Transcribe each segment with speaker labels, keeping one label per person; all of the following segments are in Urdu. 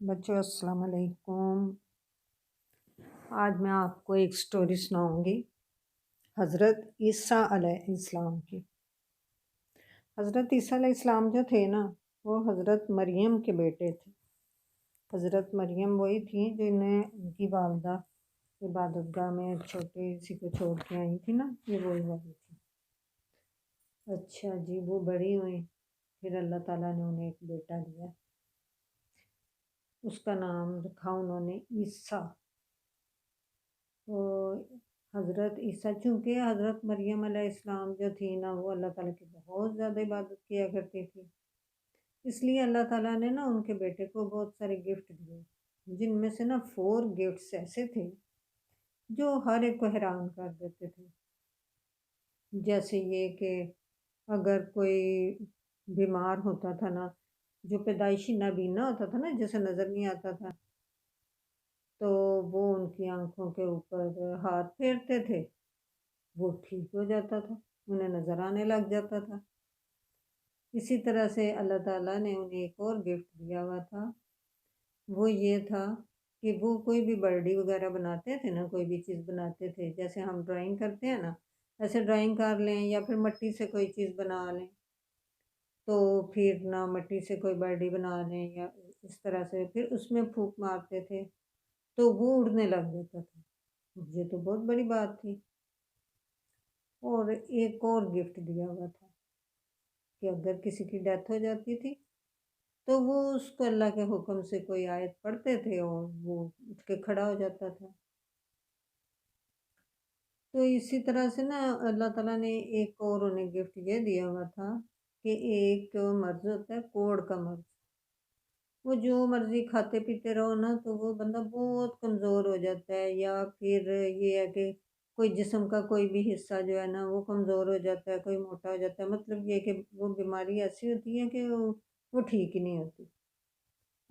Speaker 1: بچوں السلام علیکم۔ آج میں آپ کو ایک سٹوری سناؤں گی حضرت عیسیٰ علیہ السلام کی۔ حضرت عیسیٰ علیہ السلام جو تھے نا، وہ حضرت مریم کے بیٹے تھے۔ حضرت مریم وہی تھیں جنہیں ان کی والدہ عبادت گاہ میں چھوٹے سی کو چھوڑ کے آئی تھی نا، یہ وہی والی تھی۔ اچھا جی، وہ بڑی ہوئیں، پھر اللہ تعالیٰ نے انہیں ایک بیٹا دیا، اس کا نام رکھا انہوں نے عیسیٰ۔ تو حضرت عیسیٰ، چونکہ حضرت مریم علیہ السلام جو تھی نا، وہ اللہ تعالیٰ کی بہت زیادہ عبادت کیا کرتی تھی، اس لیے اللہ تعالیٰ نے نا ان کے بیٹے کو بہت سارے گفٹ دیے، جن میں سے نا 4 گفٹس ایسے تھے جو ہر ایک کو حیران کر دیتے تھے۔ جیسے یہ کہ اگر کوئی بیمار ہوتا تھا نا، جو پیدائشی نابینا ہوتا تھا نا، جیسے نظر نہیں آتا تھا، تو وہ ان کی آنکھوں کے اوپر ہاتھ پھیرتے تھے، وہ ٹھیک ہو جاتا تھا، انہیں نظر آنے لگ جاتا تھا۔ اسی طرح سے اللہ تعالیٰ نے انہیں ایک اور گفٹ دیا ہوا تھا، وہ یہ تھا کہ وہ کوئی بھی برڈی وغیرہ بناتے تھے نا، کوئی بھی چیز بناتے تھے، جیسے ہم ڈرائنگ کرتے ہیں نا، ایسے ڈرائنگ کر لیں یا پھر مٹی سے کوئی چیز بنا لیں، تو پھر نہ مٹی سے کوئی برڈی بنا لیں یا اس طرح سے، پھر اس میں پھونک مارتے تھے تو وہ اڑنے لگ جاتا تھا۔ یہ تو بہت بڑی بات تھی۔ اور ایک اور گفٹ دیا ہوا تھا کہ اگر کسی کی ڈیتھ ہو جاتی تھی تو وہ اس کو اللہ کے حکم سے کوئی آیت پڑھتے تھے اور وہ اٹھ کے کھڑا ہو جاتا تھا۔ تو اسی طرح سے نا اللہ تعالیٰ نے ایک اور انہیں گفٹ یہ دیا ہوا تھا کہ ایک مرض ہوتا ہے کوڑ کا مرض، وہ جو مرضی کھاتے پیتے رہو نا تو وہ بندہ بہت کمزور ہو جاتا ہے، یا پھر یہ ہے کہ کوئی جسم کا کوئی بھی حصہ جو ہے نا وہ کمزور ہو جاتا ہے، کوئی موٹا ہو جاتا ہے، مطلب یہ کہ وہ بیماری ایسی ہوتی ہے کہ وہ ٹھیک ہی نہیں ہوتی،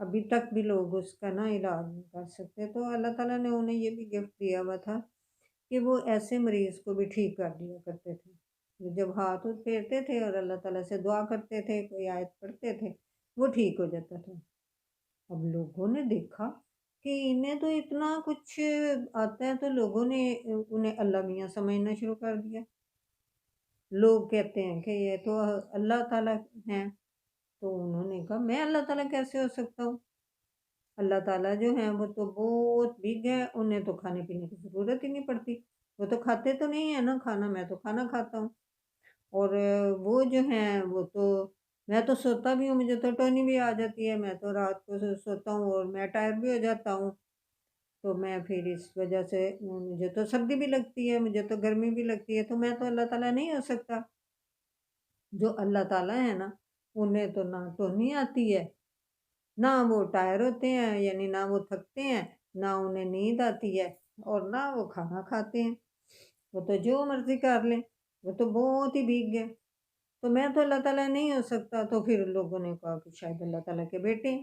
Speaker 1: ابھی تک بھی لوگ اس کا نا علاج نہیں کر سکتے۔ تو اللہ تعالیٰ نے انہیں یہ بھی گفٹ دیا ہوا تھا کہ وہ ایسے مریض کو بھی ٹھیک کر دیا کرتے تھے، وہ جب ہاتھ پھیرتے تھے اور اللہ تعالیٰ سے دعا کرتے تھے، کوئی آیت پڑھتے تھے، وہ ٹھیک ہو جاتا تھا۔ اب لوگوں نے دیکھا کہ انہیں تو اتنا کچھ آتا ہے، تو لوگوں نے انہیں اللہ میاں سمجھنا شروع کر دیا۔ لوگ کہتے ہیں کہ یہ تو اللہ تعالیٰ ہیں، تو انہوں نے کہا میں اللہ تعالیٰ کیسے ہو سکتا ہوں؟ اللہ تعالیٰ جو ہیں وہ تو بہت بگ ہے، انہیں تو کھانے پینے کی ضرورت ہی نہیں پڑتی، وہ تو کھاتے تو نہیں ہے نا کھانا، میں تو کھانا کھاتا ہوں، اور وہ جو ہیں وہ تو، میں تو سوتا بھی ہوں، مجھے تو ٹونی بھی آ جاتی ہے، میں تو رات کو سوتا ہوں اور میں ٹائر بھی ہو جاتا ہوں، تو میں پھر اس وجہ سے مجھے تو سردی بھی لگتی ہے، مجھے تو گرمی بھی لگتی ہے، تو میں تو اللہ تعالیٰ نہیں ہو سکتا۔ جو اللہ تعالیٰ ہے نا، انہیں تو نہ ٹونی آتی ہے، نہ وہ ٹائر ہوتے ہیں، یعنی نہ وہ تھکتے ہیں، نہ انہیں نیند آتی ہے، اور نہ وہ کھانا کھاتے ہیں، وہ تو جو مرضی کر لیں، وہ تو بہت ہی بھیگ گئے، تو میں تو اللہ تعالیٰ نہیں ہو سکتا۔ تو پھر لوگوں نے کہا کہ شاید اللہ تعالیٰ کے بیٹے ہیں،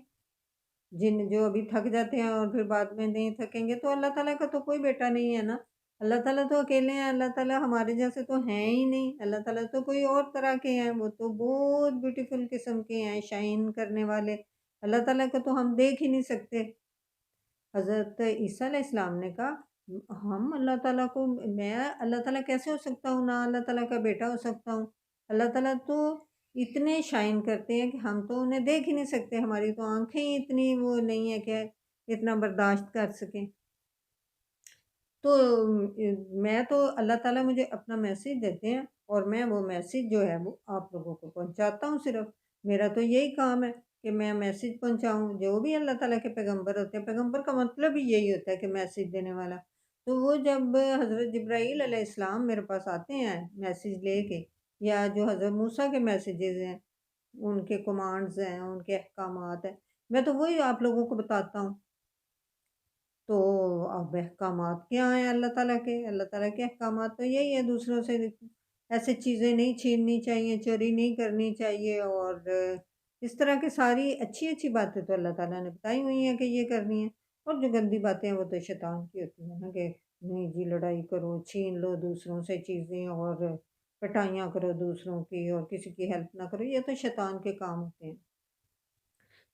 Speaker 1: جن جو ابھی تھک جاتے ہیں اور پھر بعد میں نہیں تھکیں گے، تو اللہ تعالیٰ کا تو کوئی بیٹا نہیں ہے نا، اللہ تعالیٰ تو اکیلے ہیں، اللہ تعالیٰ ہمارے جیسے تو ہیں ہی نہیں، اللہ تعالیٰ تو کوئی اور طرح کے ہیں، وہ تو بہت بیوٹیفل قسم کے ہیں، شائن کرنے والے، اللہ تعالیٰ کو تو ہم دیکھ ہی نہیں سکتے۔ حضرت عیسیٰ علیہ السلام نے کہا ہم اللہ تعالیٰ کو، میں اللہ تعالیٰ کیسے ہو سکتا ہوں، نہ اللہ تعالیٰ کا بیٹا ہو سکتا ہوں، اللہ تعالیٰ تو اتنے شائن کرتے ہیں کہ ہم تو انہیں دیکھ ہی نہیں سکتے، ہماری تو آنکھیں ہی اتنی وہ نہیں ہے کہ اتنا برداشت کر سکیں۔ تو میں تو اللہ تعالیٰ مجھے اپنا میسیج دیتے ہیں اور میں وہ میسیج جو ہے وہ آپ لوگوں کو پہنچاتا ہوں، صرف میرا تو یہی کام ہے کہ میں میسیج پہنچاؤں۔ جو بھی اللہ تعالیٰ کے پیغمبر ہوتے ہیں، پیغمبر کا مطلب ہی یہی ہوتا ہے کہ میسیج دینے والا، تو وہ جب حضرت جبرائیل علیہ السلام میرے پاس آتے ہیں میسیج لے کے، یا جو حضرت موسیٰ کے میسیجز ہیں، ان کے کمانڈز ہیں، ان کے احکامات ہیں، میں تو وہی آپ لوگوں کو بتاتا ہوں۔ تو اب احکامات کیا ہیں اللہ تعالیٰ کے؟ اللہ تعالیٰ کے احکامات تو یہی ہے، دوسروں سے ایسے چیزیں نہیں چھیننی چاہیے، چوری نہیں کرنی چاہیے، اور اس طرح کی ساری اچھی اچھی باتیں تو اللہ تعالیٰ نے بتائی ہوئی ہیں کہ یہ کرنی ہے، اور جو گندی باتیں ہیں وہ تو شیطان کی ہوتی ہیں نا، کہ نہیں جی لڑائی کرو، چھین لو دوسروں سے چیزیں، اور پٹائیاں کرو دوسروں کی، اور کسی کی ہیلپ نہ کرو، یہ تو شیطان کے کام ہوتے ہیں۔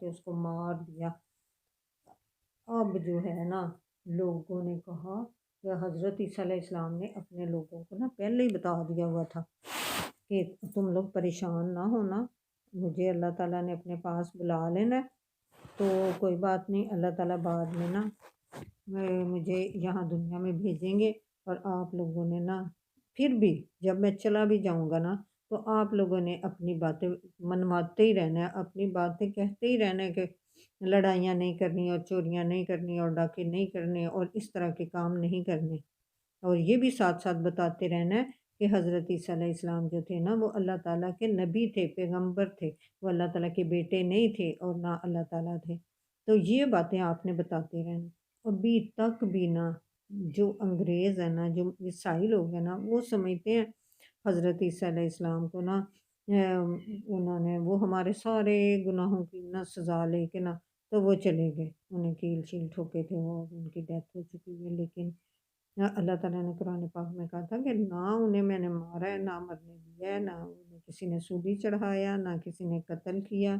Speaker 1: کہ اس کو مار دیا۔ اب جو ہے نا لوگوں نے کہا کہ حضرت عیسیٰ علیہ السلام نے اپنے لوگوں کو نا پہلے ہی بتا دیا ہوا تھا کہ تم لوگ پریشان نہ ہونا، مجھے اللہ تعالیٰ نے اپنے پاس بلا لینا ہے، تو کوئی بات نہیں، اللہ تعالیٰ بعد میں نا مجھے یہاں دنیا میں بھیجیں گے، اور آپ لوگوں نے نا پھر بھی جب میں چلا بھی جاؤں گا نا تو آپ لوگوں نے اپنی باتیں منواتے ہی رہنا ہے، اپنی باتیں کہتے ہی رہنا ہے کہ لڑائیاں نہیں کرنی اور چوریاں نہیں کرنی اور ڈاکے نہیں کرنے اور اس طرح کے کام نہیں کرنے، اور یہ بھی ساتھ ساتھ بتاتے رہنا ہے کہ حضرت عیسیٰ علیہ السلام جو تھے نا وہ اللہ تعالیٰ کے نبی تھے، پیغمبر تھے، وہ اللہ تعالیٰ کے بیٹے نہیں تھے اور نہ اللہ تعالیٰ تھے، تو یہ باتیں آپ نے بتاتے رہنا۔ ابھی تک بھی نا جو انگریز ہیں نا، جو عیسائی لوگ ہیں نا، وہ سمجھتے ہیں حضرت عیسیٰ علیہ السلام کو نا انہوں نے وہ ہمارے سارے گناہوں کی نا سزا لے کے نا تو وہ چلے گئے، انہیں کیل شیل ٹھوکے تھے، وہ ان کی ڈیتھ ہو چکی ہے، لیکن اللہ تعالیٰ نے قرآن پاک میں کہا تھا کہ نہ انہیں میں نے مارا ہے، نہ مرنے دیا ہے، نہ انہیں کسی نے سولی چڑھایا، نہ کسی نے قتل کیا،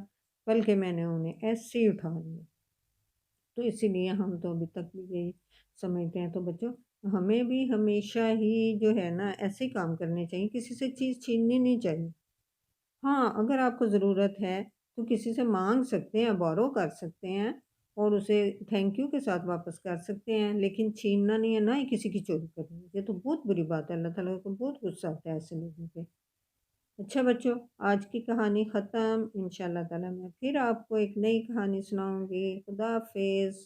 Speaker 1: بلکہ میں نے انہیں ایسے ہی اٹھا لیا۔ تو اسی لیے ہم تو ابھی تک بھی یہی سمجھتے ہیں، تو بچوں ہمیں بھی ہمیشہ ہی جو ہے نا ایسے کام کرنے چاہیے، کسی سے چیز چھیننی نہیں چاہیے۔ ہاں اگر آپ کو ضرورت ہے تو کسی سے مانگ سکتے ہیں، بورو کر سکتے ہیں اور اسے تھینک یو کے ساتھ واپس کر سکتے ہیں، لیکن چھیننا نہیں ہے، نہ ہی کسی کی چوری کرنی ہے، یہ تو بہت بری بات ہے، اللہ تعالیٰ کو بہت غصہ آتا ہے ایسے لوگوں پہ۔ اچھا بچوں، آج کی کہانی ختم، انشاءاللہ تعالیٰ میں پھر آپ کو ایک نئی کہانی سناؤں گی۔ خدا حافظ۔